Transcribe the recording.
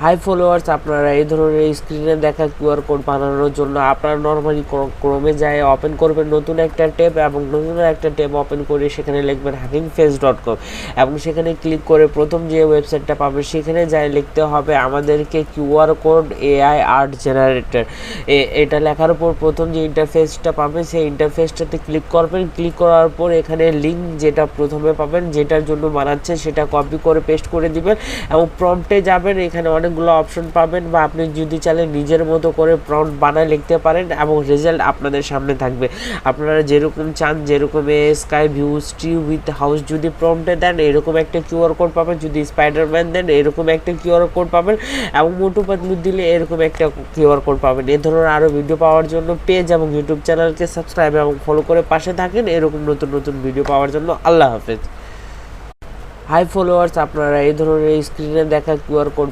High followers, আপনারা এই ধরনের স্ক্রিনে দেখা কিউআর কোড বানানোর জন্য আপনারা নর্মালি ক্রোমে যায় ওপেন করবেন নতুন একটা ট্যাব, এবং নতুন একটা ট্যাব ওপেন করে সেখানে লিখবেন hackingface.com এবং সেখানে ক্লিক করে প্রথম যে ওয়েবসাইটটা পাবেন সেখানে যায় লিখতে হবে আমাদেরকে QR code AI art generator. এটা লেখার পর প্রথম যে ইন্টারফেসটা পাবেন সেই ইন্টারফেসটাতে ক্লিক করবেন। ক্লিক করার পর এখানে লিঙ্ক যেটা প্রথমে পাবেন যেটার জন্য বানাচ্ছে সেটা কপি করে পেস্ট করে দিবেন এবং প্রম্পটে যাবেন। এখানে অনেকগুলো অপশন পাবেন, বা আপনি যদি চাইলে নিজের মতো করে প্রম্পট বানায় লিখতে পারেন এবং রেজাল্ট আপনাদের সামনে থাকবে। আপনারা যেরকম চান, যেরকম sky view tree with house যদি প্রম্পটে দেন এরকম একটা কিউআর কোড পাবেন, যদি স্পাইডারম্যান দেন এরকম একটা কিউআর কোড পাবেন, এবং মোটু পাতলু দিলে এরকম একটা কিউআর কোড পাবেন। এ ধরনের আরও ভিডিও পাওয়ার জন্য পেজ এবং ইউটিউব চ্যানেলকে সাবস্ক্রাইব এবং ফলো করে পাশে থাকেন এরকম নতুন নতুন ভিডিও পাওয়ার জন্য। আল্লাহ হাফেজ। হাই ফলোয়ার্স, আপনারা এই ধরনের স্ক্রিনে দেখা কিউআর কোড